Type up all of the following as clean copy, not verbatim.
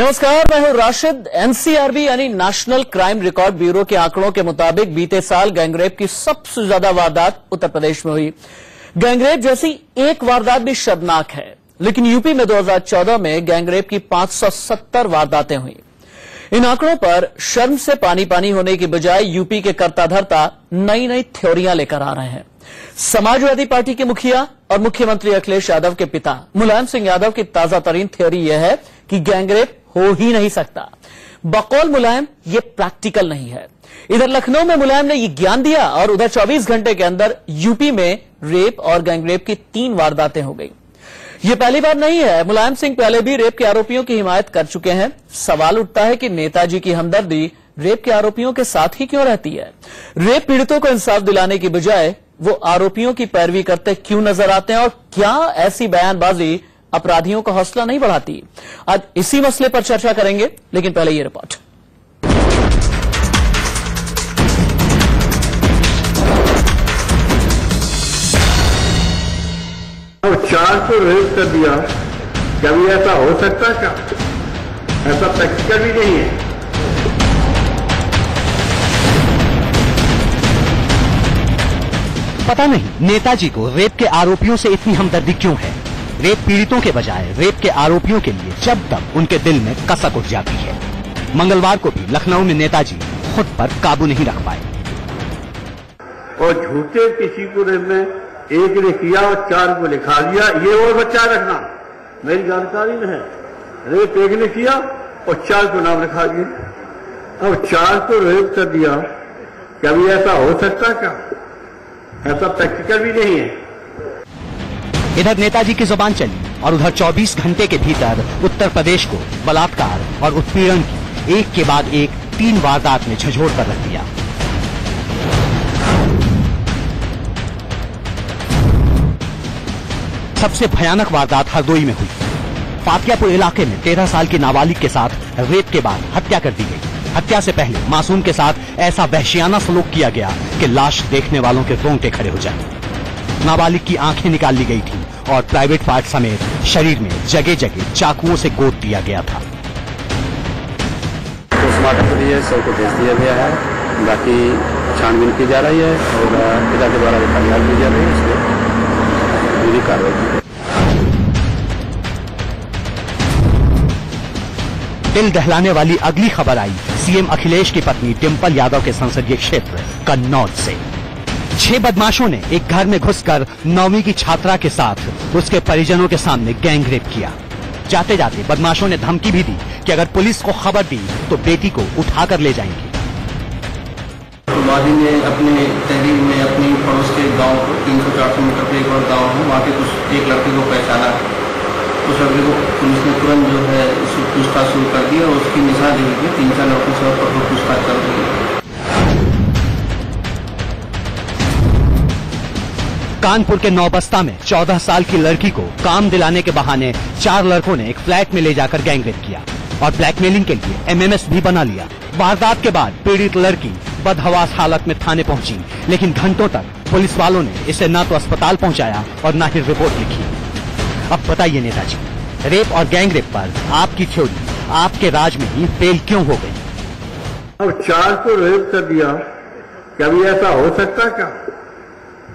नमस्कार, मैं हूं राशिद। एनसीआरबी यानी नेशनल क्राइम रिकॉर्ड ब्यूरो के आंकड़ों के मुताबिक बीते साल गैंगरेप की सबसे ज्यादा वारदात उत्तर प्रदेश में हुई। गैंगरेप जैसी एक वारदात भी शर्मनाक है, लेकिन यूपी में 2014 में गैंगरेप की 570 वारदातें हुई। इन आंकड़ों पर शर्म से पानी पानी होने की बजाय यूपी के कर्ता धर्ता नई नई थ्योरियां लेकर आ रहे हैं। समाजवादी पार्टी के मुखिया और मुख्यमंत्री अखिलेश यादव के पिता मुलायम सिंह यादव की ताजा तरीन थ्योरी यह है कि गैंगरेप हो ही नहीं सकता। बकौल मुलायम, ये प्रैक्टिकल नहीं है। इधर लखनऊ में मुलायम ने ये ज्ञान दिया और उधर 24 घंटे के अंदर यूपी में रेप और गैंगरेप की 3 वारदातें हो गई। ये पहली बार नहीं है। मुलायम सिंह पहले भी रेप के आरोपियों की हिमायत कर चुके हैं। सवाल उठता है कि नेताजी की हमदर्दी रेप के आरोपियों के साथ ही क्यों रहती है? रेप पीड़ितों को इंसाफ दिलाने की बजाय वो आरोपियों की पैरवी करते क्यों नजर आते हैं और क्या ऐसी बयानबाजी अपराधियों का हौसला नहीं बढ़ाती? आज इसी मसले पर चर्चा करेंगे, लेकिन पहले ये रिपोर्ट। अब 400 रेप कर दिया, कभी ऐसा हो सकता क्या? ऐसा प्रैक्टिकल भी नहीं है। पता नहीं नेताजी को रेप के आरोपियों से इतनी हमदर्दी क्यों है। रेप पीड़ितों के बजाय रेप के आरोपियों के लिए जब तक उनके दिल में कसक उठ जाती है। मंगलवार को भी लखनऊ में नेताजी खुद पर काबू नहीं रख पाए और झूठे किसी को रेप में एक ने किया और 4 को लिखा दिया, ये और बच्चा रखना मेरी जानकारी में है। रेप एक ने किया और 4 को नाम लिखा दिया। अब 4 को रेप कर दिया, कभी ऐसा हो सकता क्या? ऐसा प्रैक्टिकल भी नहीं है। इधर नेताजी की जुबान चली और उधर 24 घंटे के भीतर उत्तर प्रदेश को बलात्कार और उत्पीड़न की एक के बाद एक 3 वारदात में झंझोड़ कर रख दिया। सबसे भयानक वारदात हरदोई में हुई। फातियापुर इलाके में 13 साल की नाबालिग के साथ रेप के बाद हत्या कर दी गई। हत्या से पहले मासूम के साथ ऐसा वहशियाना सलूक किया गया कि लाश देखने वालों के रोंगटे खड़े हो जाए। नाबालिग की आंखें निकाल ली गई थी और प्राइवेट पार्ट समेत शरीर में जगह जगह चाकुओं से गोद दिया गया था। पोस्टमार्टम के लिए शव को भेज दिया गया है। बाकी छानबीन की जा रही है और पिता के द्वारा फरियाद दी जा रही है, उसके पूरी कार्रवाई। दिल दहलाने वाली अगली खबर आई सीएम अखिलेश की पत्नी डिंपल यादव के संसदीय क्षेत्र कन्नौज से। 6 बदमाशों ने एक घर में घुसकर 9वीं की छात्रा के साथ उसके परिजनों के सामने गैंगरेप किया। जाते जाते बदमाशों ने धमकी भी दी कि अगर पुलिस को खबर दी तो बेटी को उठाकर ले जाएंगे। वादी ने अपने तहरीर में अपनी पड़ोस के गांव को 300-400 मीटर पे एक और गांव है, वहाँ के कुछ एक लड़के को पहचाना। उस लड़के को पुलिस ने तुरंत जो है पूछताछ शुरू कर दी और उसकी निशानदेही में 3-4 लड़कों से पूछताछ चल रही है। कानपुर के नौबस्ता में 14 साल की लड़की को काम दिलाने के बहाने 4 लड़कों ने एक फ्लैट में ले जाकर गैंगरेप किया और ब्लैकमेलिंग के लिए एमएमएस भी बना लिया। वारदात के बाद पीड़ित लड़की बदहवास हालत में थाने पहुंची, लेकिन घंटों तक पुलिस वालों ने इसे न तो अस्पताल पहुंचाया और न ही रिपोर्ट लिखी। अब बताइए नेताजी, रेप और गैंगरेप पर आपकी थ्योरी आपके राज में ही फेल क्यों हो गई? अब 4 को रेप कर दिया, कभी ऐसा हो सकता क्या?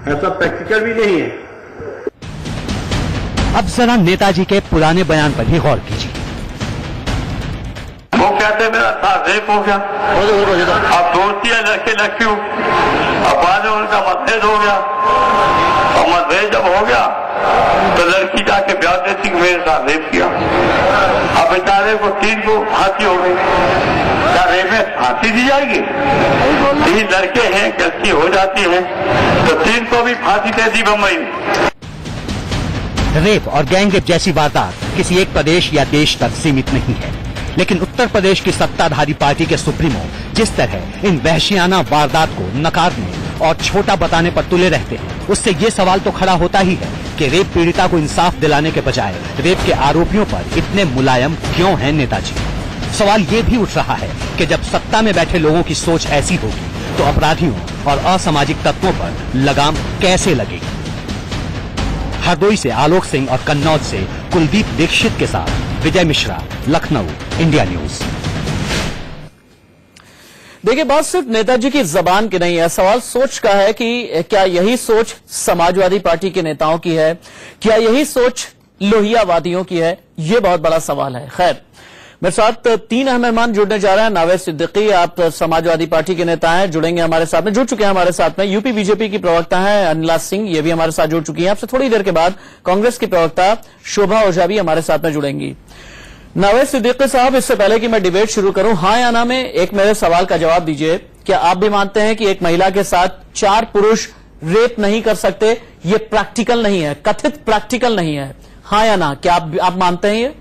ऐसा प्रैक्टिकल भी नहीं है। अब जरा नेताजी के पुराने बयान पर ही गौर कीजिए। वो कहते मेरा साथ रेप हो गया, अब दोस्तियां लड़के लड़कियों, अब बाद में उनका मतभेद हो गया और मतभेद जब हो गया तो लड़की जाके ब्याह देती कि मेरे साथ रेप किया। अब बेचारे को 3 को फांसी हो गई। क्या रेप में फांसी दी जाएगी? 3 लड़के हैं, गलती हो जाती है तो 3 को भी फांसी दे दी बम्बई में। रेप और गैंगरेप जैसी वारदात किसी एक प्रदेश या देश तक सीमित नहीं है, लेकिन उत्तर प्रदेश की सत्ताधारी पार्टी के सुप्रीमो जिस तरह इन वहशियाना वारदात को नकारने और छोटा बताने पर तुले रहते हैं, उससे ये सवाल तो खड़ा होता ही है कि रेप पीड़िता को इंसाफ दिलाने के बजाय रेप के आरोपियों पर इतने मुलायम क्यों हैं नेताजी? सवाल ये भी उठ रहा है कि जब सत्ता में बैठे लोगों की सोच ऐसी होगी तो अपराधियों और असामाजिक तत्वों पर लगाम कैसे लगेगी? हरदोई से आलोक सिंह और कन्नौज से कुलदीप दीक्षित के साथ विजय मिश्रा, लखनऊ, इंडिया न्यूज। देखिए, बात सिर्फ नेताजी की जबान की नहीं है, सवाल सोच का है कि क्या यही सोच समाजवादी पार्टी के नेताओं की है, क्या यही सोच लोहियावादियों की है? यह बहुत बड़ा सवाल है। खैर, मेरे साथ 3 अहम मेहमान जुड़ने जा रहे हैं। नावेद सिद्दीकी, आप समाजवादी पार्टी के नेता हैं, जुड़ेंगे हमारे साथ में, जुड़ चुके हैं हमारे साथ में। यूपी बीजेपी की प्रवक्ता हैं अनिला सिंह, ये भी हमारे साथ जुड़ चुकी हैं। आपसे थोड़ी देर के बाद कांग्रेस की प्रवक्ता शोभा ओझा भी हमारे साथ में जुड़ेंगी। नावेद सिद्दीकी साहब, इससे पहले कि मैं डिबेट शुरू करूं, हाँ या ना में एक मेरे सवाल का जवाब दीजिए। क्या आप भी मानते हैं कि एक महिला के साथ 4 पुरुष रेप नहीं कर सकते? ये प्रैक्टिकल नहीं है, कथित प्रैक्टिकल नहीं है। हाँ या ना, क्या आप मानते हैं ये?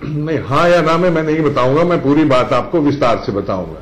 नहीं, हाँ या ना में मैं नहीं बताऊंगा, मैं पूरी बात आपको विस्तार से बताऊंगा।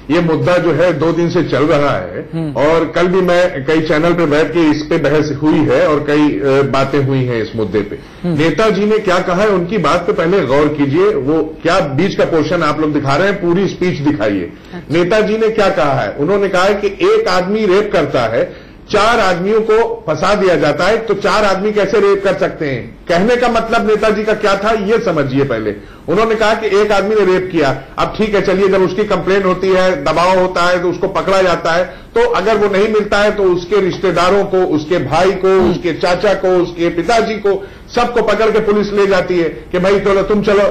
ये मुद्दा जो है 2 दिन से चल रहा है और कल भी मैं कई चैनल पे बैठ के इस पे बहस हुई है और कई बातें हुई हैं इस मुद्दे पे। नेताजी ने क्या कहा है उनकी बात पे पहले गौर कीजिए। वो क्या बीच का पोर्शन आप लोग दिखा रहे हैं, पूरी स्पीच दिखाइए। नेताजी ने क्या कहा है? उन्होंने कहा है कि एक आदमी रेप करता है, 4 आदमियों को फंसा दिया जाता है, तो 4 आदमी कैसे रेप कर सकते हैं? कहने का मतलब नेताजी का क्या था, ये समझिए पहले। उन्होंने कहा कि एक आदमी ने रेप किया, अब ठीक है, चलिए, जब उसकी कंप्लेन होती है, दबाव होता है, तो उसको पकड़ा जाता है, तो अगर वो नहीं मिलता है तो उसके रिश्तेदारों को, उसके भाई को, उसके चाचा को, उसके पिताजी को, सबको पकड़ के पुलिस ले जाती है कि भाई चलो, तुम चलो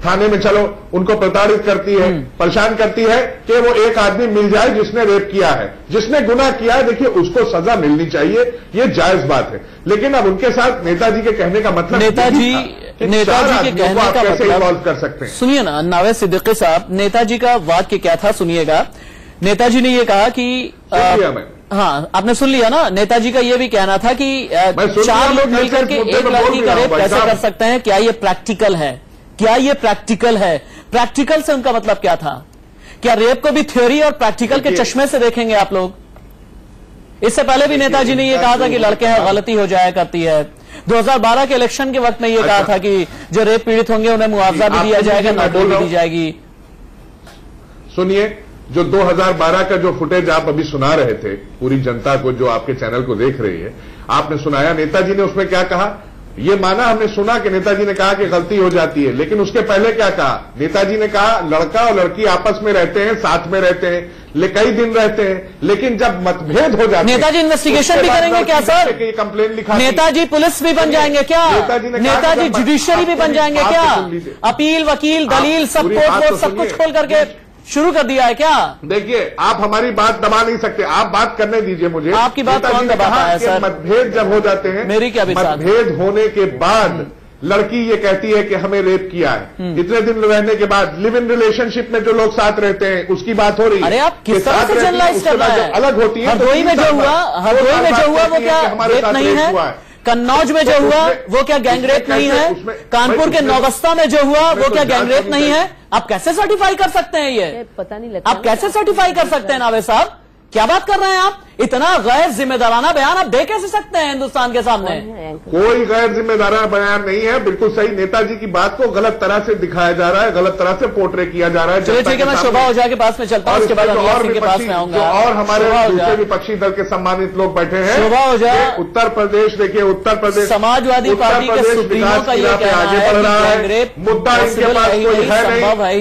थाने में, चलो। उनको प्रताड़ित करती है, परेशान करती है कि वो एक आदमी मिल जाए जिसने रेप किया है, जिसने गुनाह किया है, देखिए उसको सजा मिलनी चाहिए, ये जायज बात है। लेकिन अब उनके साथ नेताजी के कहने का मतलब, नेताजी के कहने का मतलब कर सकते हैं। सुनिए ना नावेद सिद्दीकी साहब, नेताजी का वाक्य क्या था, सुनिएगा। नेताजी ने ये कहा कि हाँ, आपने सुन लिया ना। नेताजी का ये भी कहना था कि 4 लोग मिलकर के एक लड़की का रेप कैसे कर सकते हैं? क्या ये प्रैक्टिकल है? क्या ये प्रैक्टिकल है? प्रैक्टिकल से उनका मतलब क्या था? क्या रेप को भी थ्योरी और प्रैक्टिकल के चश्मे से देखेंगे आप लोग? इससे पहले भी नेताजी ने यह कहा था कि लड़के हैं, गलती हो जाया करती है। 2012 के इलेक्शन के वक्त में यह कहा था कि जो रेप पीड़ित होंगे उन्हें मुआवजा भी दिया जाएगा, नौकरी भी दी जाएगी। सुनिए, जो 2012 का जो फुटेज आप अभी सुना रहे थे पूरी जनता को, जो आपके चैनल को देख रही है, आपने सुनाया नेताजी ने उसमें क्या कहा? ये माना, हमने सुना कि नेताजी ने कहा कि गलती हो जाती है, लेकिन उसके पहले क्या कहा? नेताजी ने कहा लड़का और लड़की आपस में रहते हैं, साथ में रहते हैं, कई दिन रहते हैं, लेकिन जब मतभेद हो जाते हैं, नेताजी इन्वेस्टिगेशन भी करेंगे क्या सर? कंप्लेन लिखा, नेताजी पुलिस भी बन जाएंगे क्या? नेताजी जुडिशरी भी बन जाएंगे क्या? अपील, वकील, दलील, सब कोर्ट, सब कुछ खोल करके शुरू कर दिया है क्या? देखिए, आप हमारी बात दबा नहीं सकते, आप बात करने दीजिए मुझे। आपकी बात कौन दबाता है सर? मतभेद जब हो जाते हैं, मेरी क्या विचार? मतभेद होने के बाद लड़की ये कहती है कि हमें रेप किया है, इतने दिन रहने के बाद लिव इन रिलेशनशिप में जो लोग साथ रहते हैं उसकी बात हो रही है। अरे आप किस तरह से जनरलाइज कर रहे हैं? अलग होती है। हरदोई में जो हुआ, वो क्या रेप नहीं है? कन्नौज में जो हुआ वो क्या गैंगरेप नहीं है? कानपुर के नौबस्ता में जो हुआ वो क्या गैंगरेप नहीं है? आप कैसे सर्टिफाई कर सकते हैं? ये पता नहीं लगता। आप कैसे सर्टिफाई कर सकते हैं नावेद साहब? क्या बात कर रहे हैं आप? इतना गैर जिम्मेदाराना बयान आप दे कैसे सकते हैं हिंदुस्तान के सामने? कोई गैर जिम्मेदाराना बयान नहीं है, बिल्कुल सही। नेताजी की बात को गलत तरह से दिखाया जा रहा है, गलत तरह से पोर्ट्रे किया जा रहा है। चलिए ठीक है, मैं शोभा ओझा के पास में चलता हूं, उसके बाद अनिला सिंह के पास में आऊंगा। और हमारे दूसरे विपक्षी दल के सम्मानित लोग बैठे हैं। शोभा ओझा, उत्तर प्रदेश, देखिए उत्तर प्रदेश समाजवादी पार्टी के सुप्रीमो का ये कहना आगे बढ़ रहा है। मुद्दा इनके पास कोई है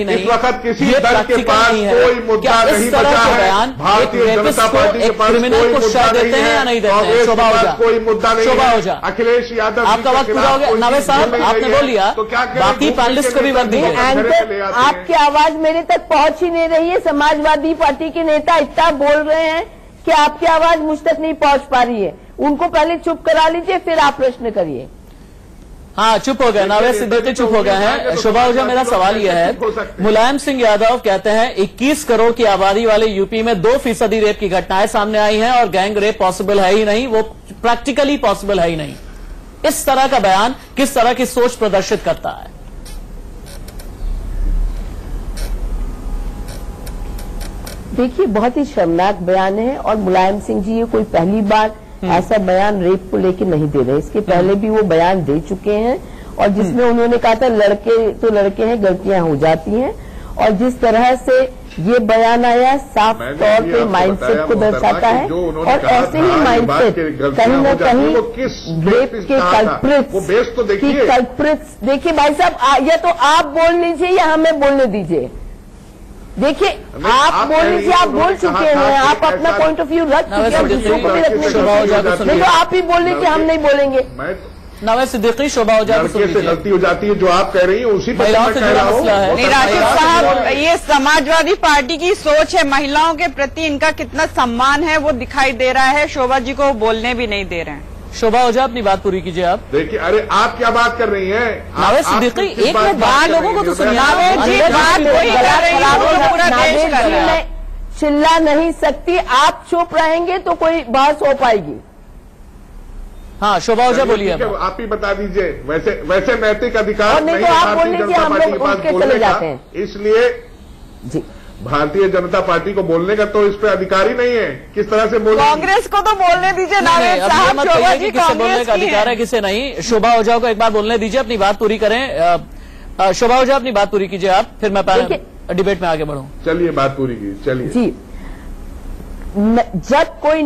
नहीं, इस वक्त किसी दल के पास कोई मुद्दा नहीं बचा है। भारतीय जनता पार्टी के पास को शायद देते हैं या नहीं देते हैं? शोभा ओझा, कोई मुद्दा नहीं। शोभा ओझा, अखिलेश यादव, आपका वक्त पूरा हो गया। नावेद साहब, आपने बोल लिया, बाकी पैनलिस्ट को भी वक्त दीजिए। आपकी आवाज मेरे तक पहुंच ही नहीं रही है। समाजवादी पार्टी के नेता इतना बोल रहे हैं कि आपकी आवाज मुझ तक नहीं पहुंच पा रही है। उनको पहले चुप करा लीजिए, फिर आप प्रश्न करिए। हाँ, चुप हो गए नावेद सिद्दीकी, चुप हो गए हैं। शोभा ओझा, मेरा सवाल यह है, मुलायम सिंह यादव कहते हैं 21 करोड़ की आबादी वाले यूपी में 2% रेप की घटनाएं सामने आई हैं और गैंग रेप पॉसिबल है ही नहीं, वो प्रैक्टिकली पॉसिबल है ही नहीं। इस तरह का बयान किस तरह की सोच प्रदर्शित करता है? देखिए, बहुत ही शर्मनाक बयान है और मुलायम सिंह जी ये कोई पहली बार ऐसा बयान रेप को लेकर नहीं दे रहे। इसके पहले भी वो बयान दे चुके हैं और जिसमें उन्होंने कहा था लड़के तो लड़के हैं, गलतियां हो जाती हैं। और जिस तरह से ये बयान आया साफ तौर पे माइंडसेट को दर्शाता है, और ऐसे ही माइंडसेट कहीं न कहीं रेप के कल्प्रिट्स देखिए भाई साहब, या तो आप बोल लीजिए या हमें बोलने दीजिए। देखिए आप बोल लीजिए, आप बोल चुके हैं, आप अपना पॉइंट ऑफ व्यू रख चुके हैं, दूसरों को भी रखने नहीं तो आप ही बोल लीजिए, हम नहीं बोलेंगे। नावेद सिद्दीकी, शोभा ओझा से गलती हो जाती है, जो आप कह रही हैं उसी पर मैं कह रहा हूं। राशिद साहब, ये समाजवादी पार्टी की सोच है, महिलाओं के प्रति इनका कितना सम्मान है वो दिखाई दे रहा है। शोभा जी को बोलने भी नहीं दे रहे हैं। शोभा ओझा, अपनी बात पूरी कीजिए आप। देखिए, अरे आप क्या बात कर रही हैं? नावेद सिद्दीकी, एक मिनट बाद लोगों को तो सुनिए। नावेद जी बात वही कर रही है, पूरा देश कर रहा है। चिल्ला नहीं सकती, आप चुप रहेंगे तो कोई बहस हो पाएगी। हाँ, शोभा ओझा बोलिए। आप ही बता दीजिए। वैसे नैतिक अधिकार नहीं तो आप बोल लीजिए, हम लोग उठ के चले जाते हैं। इसलिए जी, भारतीय जनता पार्टी को बोलने का तो इस पे अधिकार ही नहीं है। किस तरह से बोले? कांग्रेस को तो बोलने दीजिए नावेद साहब। शोभा जी किसे बोलने का अधिकार है, किसे नहीं। शोभा ओझा को एक बार बोलने दीजिए, अपनी बात पूरी करें। शोभा ओझा, अपनी बात पूरी कीजिए आप, फिर मैं डिबेट में आगे बढ़ूं। चलिए, बात पूरी कीजिए, चलिए जी। जब कोई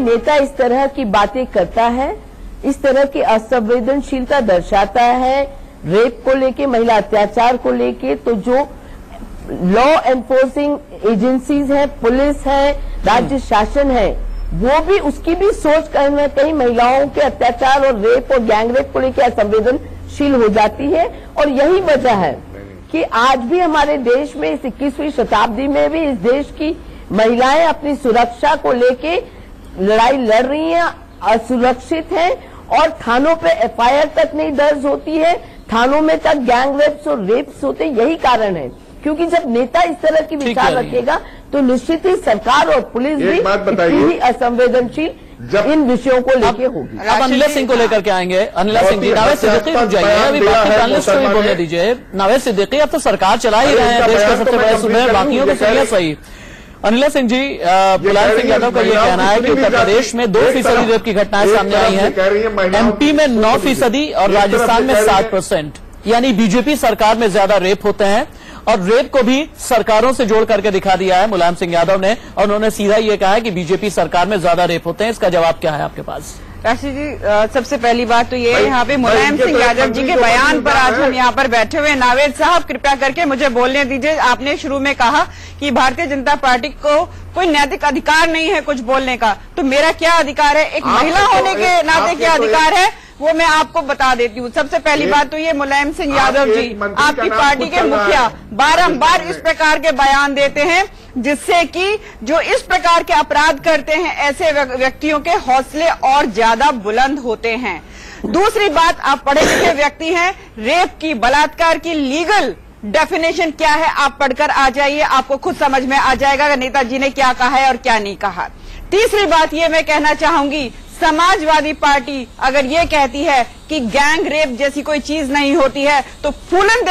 नेता इस तरह की बातें करता है, इस तरह की असंवेदनशीलता दर्शाता है रेप को लेके, महिला अत्याचार को लेके, तो जो लॉ एनफोर्सिंग एजेंसीज हैं, पुलिस है, राज्य शासन है, वो भी उसकी भी सोच कहीं न कहीं महिलाओं के अत्याचार और रेप और गैंगरेप को लेकर असंवेदनशील हो जाती है। और यही वजह है कि आज भी हमारे देश में, इस 21वीं शताब्दी में भी इस देश की महिलाएं अपनी सुरक्षा को लेके लड़ाई लड़ रही हैं, असुरक्षित हैं, और थानों पे एफआईआर तक नहीं दर्ज होती है, थानों में तक गैंग रेप्स और रेप्स होते। यही कारण है, क्योंकि जब नेता इस तरह की विचार रखेगा तो निश्चित ही सरकार और पुलिस भी इतनी ही असंवेदनशील इन विषयों को लेके होगी। अब अनिला सिंह को लेकर के आएंगे। अनिला सिंह जी, नावेद सिद्दीकी रुक जाइए, अभी बाकी पैनलिस्ट को भी बोलने दीजिए। नावेद सिद्दीकी, अब तो सरकार चला ही रहे हैं, देश के सबसे बड़े सूबे में, बाकियों को सुनिए सही। अनिला सिंह जी, मुलायम सिंह यादव का ये कहना है कि उत्तर प्रदेश में 2% रेप की घटनाएं सामने आई हैं, एमपी में 9% और राजस्थान में 7%, यानी बीजेपी सरकार में ज्यादा रेप होते हैं। और रेप को भी सरकारों से जोड़ करके दिखा दिया है मुलायम सिंह यादव ने, और उन्होंने सीधा ये कहा है कि बीजेपी सरकार में ज्यादा रेप होते हैं। इसका जवाब क्या है आपके पास? राशि जी, सबसे पहली बात तो ये है, यहाँ पे मुलायम सिंह यादव जी के बयान पर आज हम यहाँ पर बैठे हुए हैं। नावेद साहब, कृपया करके मुझे बोलने दीजिए। आपने शुरू में कहा कि भारतीय जनता पार्टी को कोई नैतिक अधिकार नहीं है कुछ बोलने का, तो मेरा क्या अधिकार है? एक महिला होने के नाते क्या अधिकार है वो मैं आपको बता देती हूँ। सबसे पहली बात तो ये, मुलायम सिंह यादव जी आपकी पार्टी के मुखिया बारंबार इस प्रकार के बयान देते हैं जिससे कि जो इस प्रकार के अपराध करते हैं ऐसे व्यक्तियों के हौसले और ज्यादा बुलंद होते हैं। दूसरी बात, आप पढ़े लिखे व्यक्ति हैं, रेप की, बलात्कार की लीगल डेफिनेशन क्या है आप पढ़कर आ जाइए, आपको खुद समझ में आ जाएगा कि नेताजी ने क्या कहा है और क्या नहीं कहा। तीसरी बात ये मैं कहना चाहूंगी, समाजवादी पार्टी अगर ये कहती है कि गैंग रेप जैसी कोई चीज नहीं होती है, तो फूलन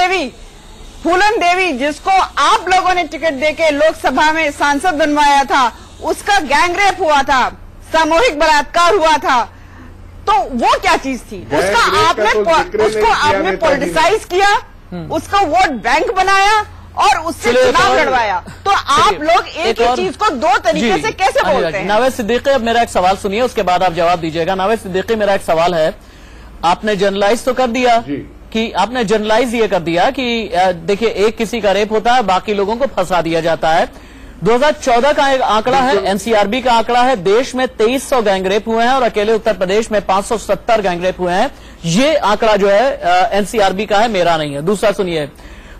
देवी जिसको आप लोगों ने टिकट देके लोकसभा में सांसद बनवाया था, उसका गैंग रेप हुआ था, सामूहिक बलात्कार हुआ था, तो वो क्या चीज थी? उसको आपने पॉलिटिसाइज किया, उसका वोट बैंक बनाया और उससे चुनाव लड़वाया। तो आप लोग एक ही चीज को दो तरीके से कैसे बोलते हैं? नावेद सिद्दीकी, अब मेरा एक सवाल सुनिए, उसके बाद आप जवाब दीजिएगा। नावेद सिद्दीकी, मेरा एक सवाल है, आपने जनरलाइज तो कर दिया कि आपने जनरलाइज ये कर दिया कि देखिए एक किसी का रेप होता है, बाकी लोगों को फंसा दिया जाता है। 2014 का एक आंकड़ा है, एनसीआरबी का आंकड़ा है, देश में 2300 गैंगरेप हुए हैं और अकेले उत्तर प्रदेश में 570 गैंगरेप हुए हैं। ये आंकड़ा जो है एनसीआरबी का है, मेरा नहीं है। दूसरा सुनिए,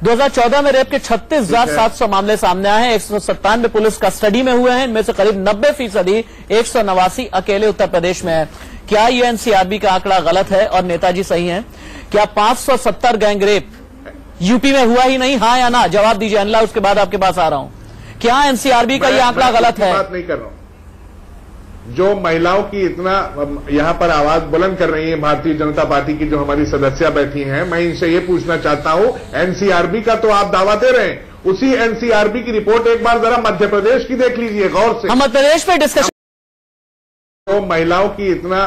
2014 में रेप के 36,700 मामले सामने आए हैं, 197 पुलिस कस्टडी में हुए हैं, इनमें से करीब 90% 189 अकेले उत्तर प्रदेश में है। क्या ये एनसीआरबी का आंकड़ा गलत है और नेताजी सही हैं? क्या 570 गैंगरेप यूपी में हुआ ही नहीं, हाँ या ना? जवाब दीजिए अनिला, उसके बाद आपके पास आ रहा हूं। क्या एनसीआरबी का ये आंकड़ा गलत है? बात नहीं कर रहा हूं। जो महिलाओं की इतना यहां पर आवाज बुलंद कर रही है भारतीय जनता पार्टी की जो हमारी सदस्या बैठी हैं, मैं इनसे ये पूछना चाहता हूं, एनसीआरबी का तो आप दावा दे रहे हैं, उसी एनसीआरबी की रिपोर्ट एक बार जरा मध्य प्रदेश की देख लीजिए गौर से। हम मध्य प्रदेश पे डिस्कशन, तो महिलाओं की इतना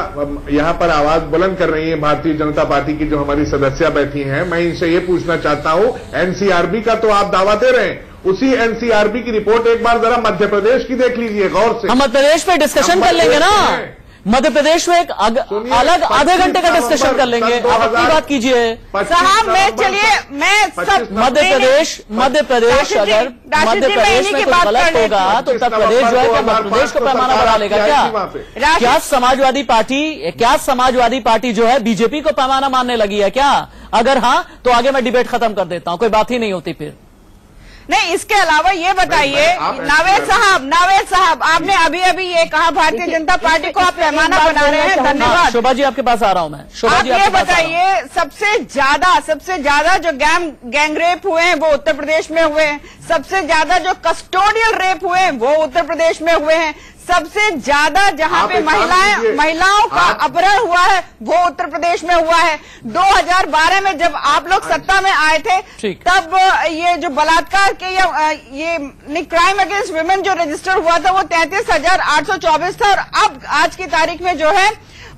यहां पर आवाज बुलंद कर रही है भारतीय जनता पार्टी की जो हमारी सदस्या बैठी हैं, मैं इनसे ये पूछना चाहता हूं, एनसीआरबी का तो आप दावा दे रहे हैं, उसी एनसीआरबी की रिपोर्ट एक बार जरा मध्य प्रदेश की देख लीजिए गौर से। हम मध्य प्रदेश पे डिस्कशन कर लेंगे ना, मध्य प्रदेश में एक अलग आधे घंटे का डिस्कशन कर लेंगे। आप अपनी बात कीजिए साहब। मैं चलिए मैं सब मध्य प्रदेश अगर मध्य प्रदेश में कुछ गलत होगा तो उत्तर प्रदेश जो है क्या मध्य प्रदेश को पैमाना बढ़ा लेगा क्या? क्या समाजवादी पार्टी जो है बीजेपी को पैमाना मानने लगी है क्या? अगर हाँ तो आगे मैं डिबेट खत्म कर देता हूं, कोई बात ही नहीं होती फिर। नहीं, इसके अलावा ये बताइए नावेद साहब, आपने अभी अभी ये कहा भारतीय जनता पार्टी को आप पैमाना बना रहे हैं। धन्यवाद। शोभा जी आपके पास आ रहा हूं मैं। शोभा जी आप ये बताइए सबसे ज्यादा जो गैंग रेप हुए हैं वो उत्तर प्रदेश में हुए हैं, सबसे ज्यादा जो कस्टोडियल रेप हुए हैं वो उत्तर प्रदेश में हुए हैं, सबसे ज्यादा जहां पे महिलाओं का अपहरण हुआ है वो उत्तर प्रदेश में हुआ है। 2012 में जब आप लोग सत्ता में आए थे तब ये जो बलात्कार के या ये क्राइम अगेंस्ट वुमेन जो रजिस्टर हुआ था वो 33,824 था और अब आज की तारीख में जो है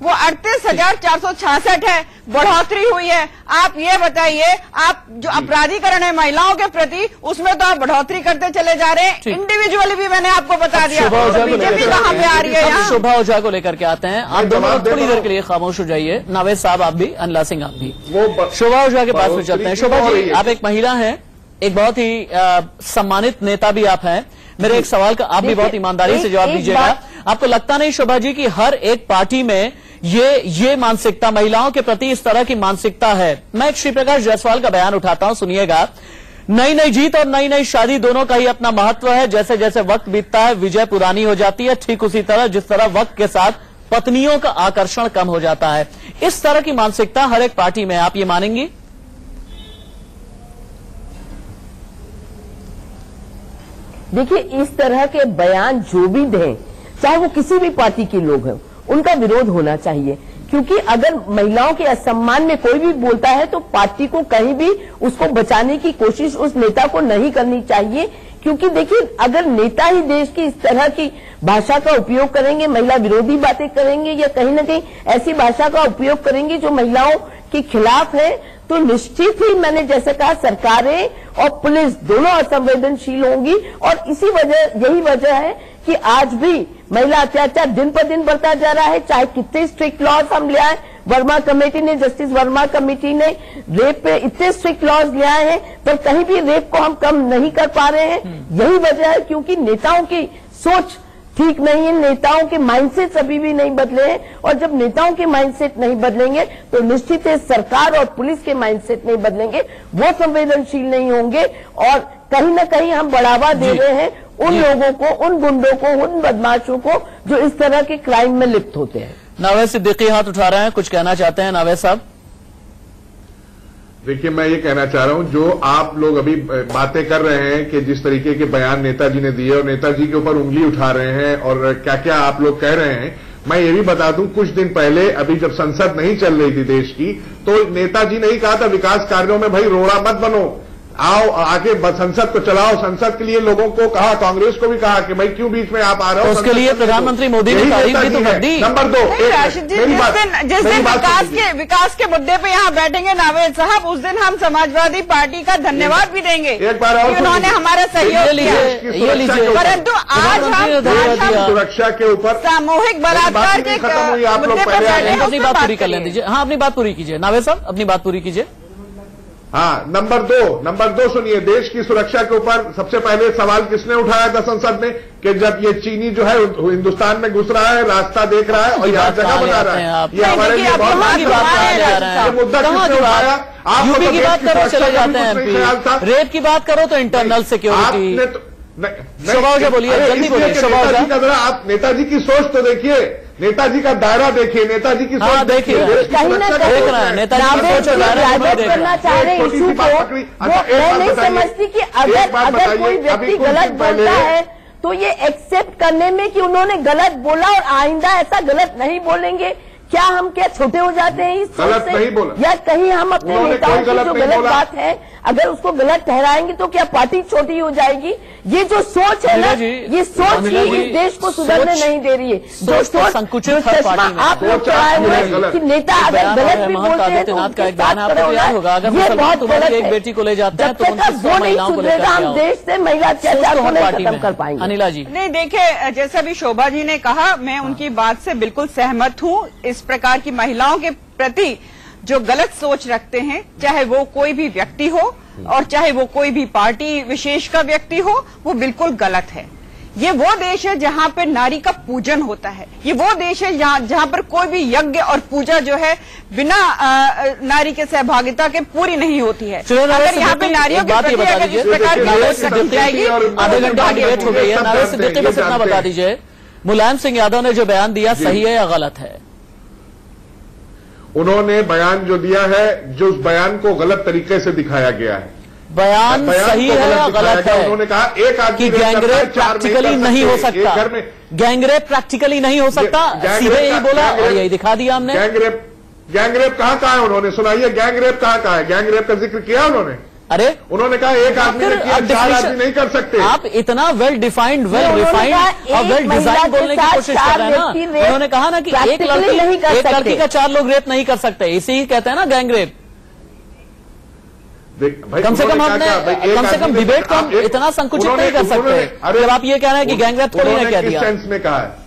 वो 38,466 है, बढ़ोतरी हुई है। आप ये बताइए, आप जो अपराधीकरण है महिलाओं के प्रति उसमें तो आप बढ़ोतरी करते चले जा रहे हैं। इंडिविजुअली भी मैंने आपको बता दिया बीजेपी कहां पे आ रही है। यहाँ शोभा ओझा को लेकर के आते हैं। आप दोनों थोड़ी देर के लिए खामोश हो जाइए। नावेद साहब आप भी, अनला सिंह आप भी। शोभा ओझा के पास में चलते हैं। शोभा जी आप एक महिला हैं, एक बहुत ही सम्मानित नेता भी आप हैं। मेरे एक सवाल का आप भी बहुत ईमानदारी से जवाब दीजिएगा। आपको लगता नहीं शोभा जी कि हर एक पार्टी में ये मानसिकता महिलाओं के प्रति इस तरह की मानसिकता है? मैं एक श्री प्रकाश जायसवाल का बयान उठाता हूं, सुनिएगा। नई नई जीत और नई नई शादी दोनों का ही अपना महत्व है। जैसे जैसे वक्त बीतता है विजय पुरानी हो जाती है, ठीक उसी तरह जिस तरह वक्त के साथ पत्नियों का आकर्षण कम हो जाता है। इस तरह की मानसिकता हर एक पार्टी में, आप ये मानेंगी? देखिए, इस तरह के बयान जो भी दें, चाहे वो किसी भी पार्टी के लोग हैं, उनका विरोध होना चाहिए। क्योंकि अगर महिलाओं के असम्मान में कोई भी बोलता है तो पार्टी को कहीं भी उसको बचाने की कोशिश उस नेता को नहीं करनी चाहिए। क्योंकि देखिए, अगर नेता ही देश की इस तरह की भाषा का उपयोग करेंगे, महिला विरोधी बातें करेंगे या कहीं ना कहीं ऐसी भाषा का उपयोग करेंगे जो महिलाओं के खिलाफ है, तो निश्चित ही मैंने जैसे कहा सरकारें और पुलिस दोनों असंवेदनशील होंगी। और यही वजह है कि आज भी महिला अत्याचार दिन पर दिन बढ़ता जा रहा है। चाहे कितने स्ट्रिक्ट लॉज हम ले आए, जस्टिस वर्मा कमेटी ने रेप पे इतने स्ट्रिक्ट लॉज ले आए हैं, पर कहीं भी रेप को हम कम नहीं कर पा रहे हैं। यही वजह है क्योंकि नेताओं की सोच ठीक नहीं है, नेताओं के माइंडसेट अभी भी नहीं बदले हैं। और जब नेताओं के माइंडसेट नहीं बदलेंगे तो निश्चित है सरकार और पुलिस के माइंडसेट नहीं बदलेंगे, वो संवेदनशील नहीं होंगे। और कहीं ना कहीं हम बढ़ावा दे रहे हैं उन लोगों को, उन गुंडों को, उन बदमाशों को जो इस तरह के क्राइम में लिप्त होते हैं। नावेद सिद्दीकी हाथ उठा रहे हैं, कुछ कहना चाहते हैं नावेद साहब? देखिए, मैं ये कहना चाह रहा हूं, जो आप लोग अभी बातें कर रहे हैं कि जिस तरीके के बयान नेताजी ने दिए और नेताजी के ऊपर उंगली उठा रहे हैं और क्या क्या आप लोग कह रहे हैं, मैं ये भी बता दूं, कुछ दिन पहले अभी जब संसद नहीं चल रही थी देश की, तो नेताजी ने ही कहा था विकास कार्यों में भाई रोड़ा मत बनो, आओ आगे संसद को चलाओ। संसद के लिए लोगों को कहा, कांग्रेस को भी कहा कि भाई क्यों बीच में आप आ रहे हो। उसके लिए प्रधानमंत्री मोदी ने तारीफ भी तो कर दी। नंबर 2, जिस दिन विकास के मुद्दे पे यहाँ बैठेंगे नावेद साहब, उस दिन हम समाजवादी पार्टी का धन्यवाद भी देंगे। एक बार और उन्होंने हमारा सहयोग किया, परंतु आज हम सुरक्षा के ऊपर सामूहिक बलात्कार के मुद्दे पर बैठे। अपनी बात पूरी कर लें दीजिए। हाँ, अपनी बात पूरी कीजिए नावेद साहब, अपनी बात पूरी कीजिए। हाँ, नंबर दो सुनिए, देश की सुरक्षा के ऊपर सबसे पहले सवाल किसने उठाया था संसद में कि जब ये चीनी जो है हिंदुस्तान में घुस रहा है, रास्ता देख रहा है और यहाँ जगह बना रहा है, ये हमारे लिए बहुत बड़ी बात है। ये मुद्दा किसने उठाया? आप यूपी की बात करो चले जाते हैं एमपी, रेप की बात करो तो इंटरनल सिक्योरिटी। शोभा ओझा बोलिए, जल्दी बोलिए शोभा ओझा। आप नेताजी की सोच तो देखिए, नेताजी का दायरा देखिए, नेताजी की सोच देखिए, कहीं ना कहीं नेताजी की सोच करना चाह रहे हैं इशू को। मैं नहीं समझती कि अगर कोई व्यक्ति गलत बोलता है तो ये एक्सेप्ट करने में कि उन्होंने गलत बोला और आइंदा ऐसा गलत नहीं बोलेंगे, क्या हम क्या छोटे हो जाते हैं इस सोच गलत से? नहीं बोला। या कहीं हम अपने उन्होंने नेताओं कोई की गलत जो नहीं गलत बोला। बात है अगर उसको गलत ठहराएंगे तो क्या पार्टी छोटी हो जाएगी? ये जो सोच है ना, अनिला जी, ये सोच अनिला ही जी, इस देश को सुधरने सोच- नहीं दे रही है। जो सोच तो सोच संकुचित जो हर चश्मा पार्टी में आप लोग सोच चढ़ाए हुए आपकी है हैं कि गलत। नेता अगर बयान गलत है भी महंत बोलते हैं तो आदित्यनाथ का एक उनके बयान साथ आपको खड़े याद होना, होगा, अगर ये मुसलमान बहुत तुम्हारी गलत एक है। बेटी को ले जाते हैं जब तो तक उनकी आप 100 वो नहीं महिलाओं को लेकर सुधरेगा के हम आओ। देश से महिला अत्याचार को हर नहीं पार्टी खत्म में कर पाएंगे। अनिला जी, नहीं देखिए, जैसा अभी शोभा जी ने कहा, मैं उनकी बात से बिल्कुल सहमत हूँ। इस प्रकार की महिलाओं के प्रति जो गलत सोच रखते हैं, चाहे वो कोई भी व्यक्ति हो और चाहे वो कोई भी पार्टी विशेष का व्यक्ति हो, वो बिल्कुल गलत है। ये वो देश है जहाँ पर नारी का पूजन होता है। ये वो देश है जहाँ पर कोई भी यज्ञ और पूजा जो है बिना नारी के सहभागिता के पूरी नहीं होती है। अगर यहाँ पे नारियों के प्रति अगर इस प्रकार की सोच रखी जाएगी, आधे घंटे की डिबेट हो गई है। नारे सिद्दीकी बस इतना बता दीजिए, मुलायम सिंह यादव ने जो बयान दिया सही है या गलत है? उन्होंने बयान जो दिया है, जो उस बयान को गलत तरीके से दिखाया गया है। बयान सही को है या दिखाया गलत गया। है? उन्होंने कहा एक आदमी कि गैंगरेप प्रैक्टिकली नहीं हो सकता। घर में गैंगरेप प्रैक्टिकली नहीं हो सकता, सीधे यही बोला और यही दिखा दिया हमने। गैंगरेप कहाँ है? उन्होंने सुनाइए, गैंगरेप कहाँ है? गैंगरेप का जिक्र किया उन्होंने? अरे उन्होंने कहा एक आदमी ने किया, 4 आदमी नहीं कर सकते। आप इतना वेल डिफाइंड, वेल रिफाइंड और वेल डिजाइन बोलने की कोशिश कर रहे हैं ना। उन्होंने कहा ना कि एक लड़की का 4 लोग रेप नहीं कर सकते, इसी ही कहते हैं ना गैंगरेप। कम से कम डिबेट को हम इतना संकुचित नहीं कर सकते। जब आप ये कह रहे हैं कि गैंगरेप थोड़ी ना कह दिया। किस सेंस में कहा है?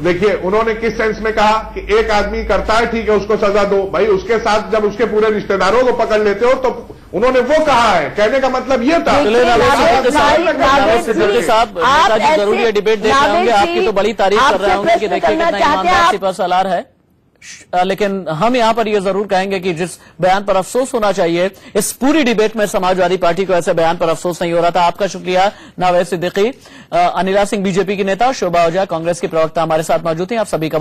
देखिए, उन्होंने किस सेंस में कहा कि एक आदमी करता है, ठीक है, उसको सजा दो। भाई उसके साथ जब उसके पूरे रिश्तेदारों को पकड़ लेते हो तो उन्होंने वो कहा है। कहने का मतलब ये था। सिद्दीकी साहब, नेताजी जरूर ये डिबेट देख रहे होंगे, आपकी तो बड़ी तारीफ कर रहे होंगे कि देखिए कितना ईमानदार सिपह सालार है। लेकिन हम यहां पर यह जरूर कहेंगे कि जिस बयान पर अफसोस होना चाहिए, इस पूरी डिबेट में समाजवादी पार्टी को ऐसे बयान पर अफसोस नहीं हो रहा था। आपका शुक्रिया नावेद सिद्दीकी। अनिला सिंह बीजेपी की नेता, शोभा ओझा कांग्रेस की प्रवक्ता हमारे साथ मौजूद थी। आप सभी का